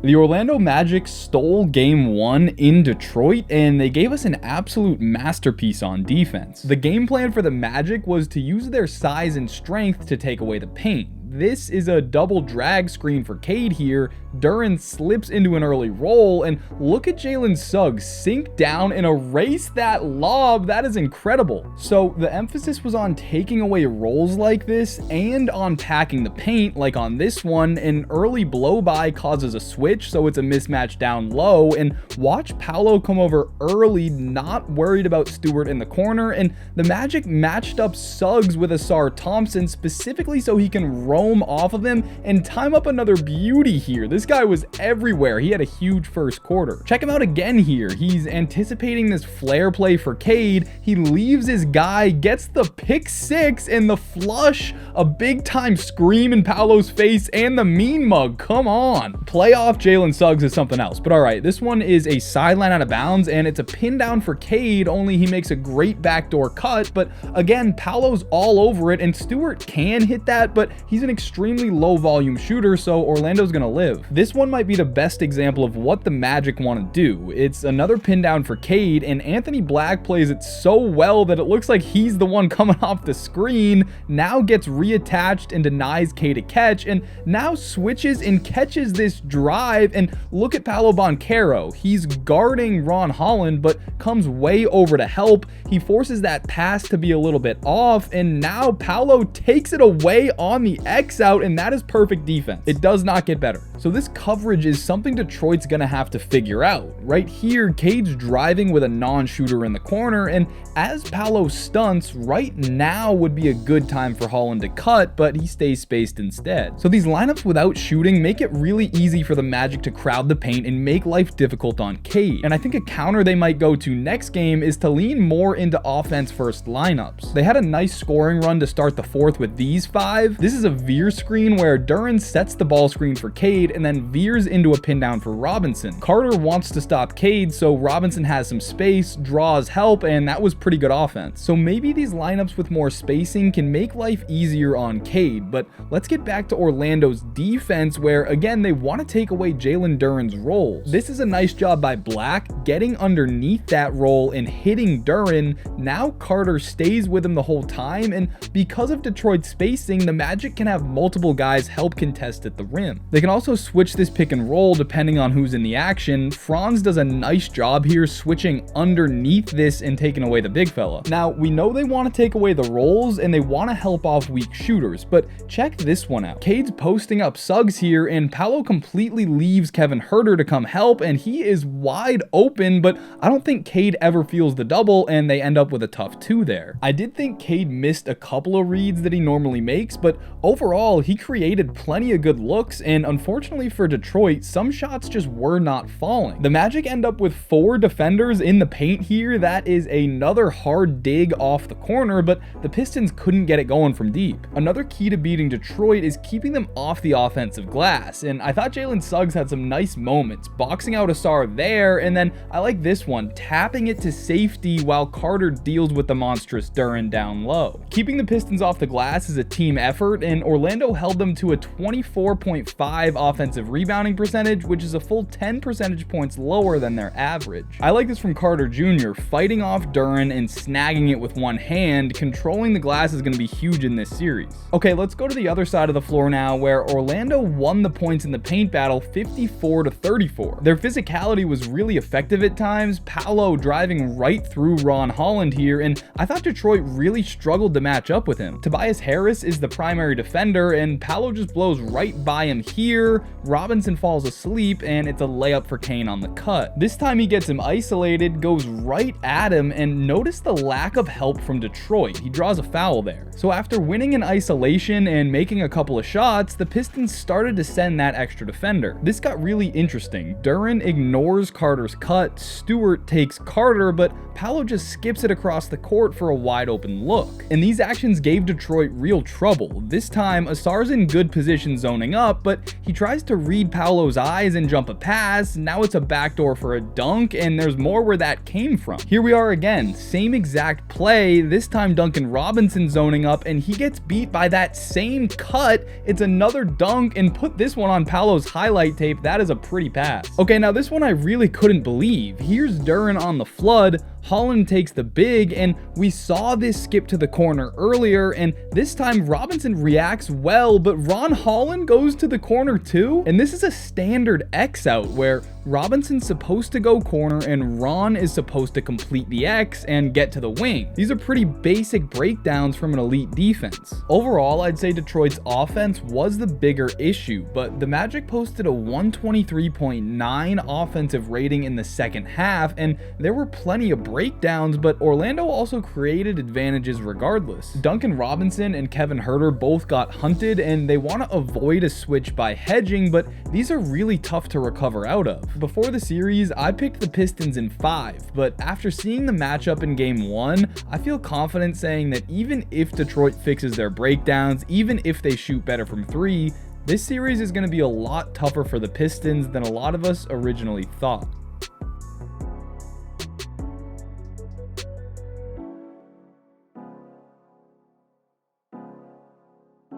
The Orlando Magic stole game 1 in Detroit, and they gave us an absolute masterpiece on defense. The game plan for the Magic was to use their size and strength to take away the paint. This is a double drag screen for Cade here. Duren slips into an early roll, and look at Jalen Suggs sink down and erase that lob. That is incredible. So the emphasis was on taking away rolls like this and on packing the paint like on this one. An early blow by causes a switch, so it's a mismatch down low, and watch Paolo come over early, not worried about Stewart in the corner, and the Magic matched up Suggs with Ausar Thompson specifically so he can roam off of him and time up another beauty here. This guy was everywhere. He had a huge first quarter. Check him out again here. He's anticipating this flare play for Cade. He leaves his guy, gets the pick 6 and the flush, a big time scream in Paolo's face, and the mean mug. Come on. Playoff Jalen Suggs is something else. But all right, this one is a sideline out of bounds, and it's a pin down for Cade, only he makes a great backdoor cut. But again, Paolo's all over it, and Stewart can hit that, but he's an extremely low volume shooter, so Orlando's gonna live. This one might be the best example of what the Magic want to do. It's another pin down for Cade, and Anthony Black plays it so well that it looks like he's the one coming off the screen, now gets reattached and denies Cade a catch, and now switches and catches this drive. And look at Paolo Banchero. He's guarding Ron Holland, but comes way over to help. He forces that pass to be a little bit off, and now Paolo takes it away on the X out, and that is perfect defense. It does not get better. So this coverage is something Detroit's gonna have to figure out. Right here, Cade's driving with a non-shooter in the corner, and as Paolo stunts, right now would be a good time for Holland to cut, but he stays spaced instead. So these lineups without shooting make it really easy for the Magic to crowd the paint and make life difficult on Cade. And I think a counter they might go to next game is to lean more into offense first lineups. They had a nice scoring run to start the fourth with these 5. This is a veer screen where Duren sets the ball screen for Cade and then veers into a pin down for Robinson. Carter wants to stop Cade, so Robinson has some space, draws help, and that was pretty good offense. So maybe these lineups with more spacing can make life easier on Cade. But let's get back to Orlando's defense, where again they want to take away Jalen Duren's roles. This is a nice job by Black getting underneath that role and hitting Duren. Now Carter stays with him the whole time, and because of Detroit's spacing, the Magic can have multiple guys help contest at the rim. They can also switch this pick and roll depending on who's in the action. Franz does a nice job here switching underneath this and taking away the big fella. Now we know they want to take away the rolls and they want to help off weak shooters, but check this one out. Cade's posting up Suggs here, and Paolo completely leaves Kevin Huerter to come help, and he is wide open, but I don't think Cade ever feels the double, and they end up with a tough 2 there. I did think Cade missed a couple of reads that he normally makes, but overall he created plenty of good looks, and unfortunately for Detroit, some shots just were not falling. The Magic end up with 4 defenders in the paint here. That is another hard dig off the corner, but the Pistons couldn't get it going from deep. Another key to beating Detroit is keeping them off the offensive glass, and I thought Jalen Suggs had some nice moments, boxing out Ausar there, and then I like this one, tapping it to safety while Carter deals with the monstrous Duren down low. Keeping the Pistons off the glass is a team effort, and Orlando held them to a 24.5 offensive rebounding percentage, which is a full 10 percentage points lower than their average. I like this from Carter Jr., fighting off Duren and snagging it with one hand. Controlling the glass is going to be huge in this series. Okay, let's go to the other side of the floor now, where Orlando won the points in the paint battle 54-34. Their physicality was really effective at times, Paolo driving right through Ron Holland here, and I thought Detroit really struggled to match up with him. Tobias Harris is the primary defender, and Paolo just blows right by him here. Robinson falls asleep, and it's a layup for Kane on the cut. This time he gets him isolated, goes right at him, and notice the lack of help from Detroit. He draws a foul there. So after winning in isolation and making a couple of shots, the Pistons started to send that extra defender. This got really interesting. Duren ignores Carter's cut, Stewart takes Carter, but Paolo just skips it across the court for a wide open look. And these actions gave Detroit real trouble. This time time, Asar's in good position zoning up, but he tries to read Paolo's eyes and jump a pass. Now it's a backdoor for a dunk, and there's more where that came from. Here we are again, same exact play, this time Duncan Robinson zoning up, and he gets beat by that same cut. It's another dunk, and put this one on Paolo's highlight tape. That is a pretty pass. Okay, now this one I really couldn't believe. Here's Duren on the flood, Holland takes the big, and we saw this skip to the corner earlier, and this time Robinson reacts well, but Ron Holland goes to the corner too? And this is a standard X out where Robinson's supposed to go corner and Ron is supposed to complete the X and get to the wing. These are pretty basic breakdowns from an elite defense. Overall, I'd say Detroit's offense was the bigger issue, but the Magic posted a 123.9 offensive rating in the second half, and there were plenty of breakdowns, but Orlando also created advantages regardless. Duncan Robinson and Kevin Huerter both got hunted, and they want to avoid a switch by hedging, but these are really tough to recover out of. Before the series, I picked the Pistons in 5, but after seeing the matchup in game 1, I feel confident saying that even if Detroit fixes their breakdowns, even if they shoot better from 3, this series is going to be a lot tougher for the Pistons than a lot of us originally thought.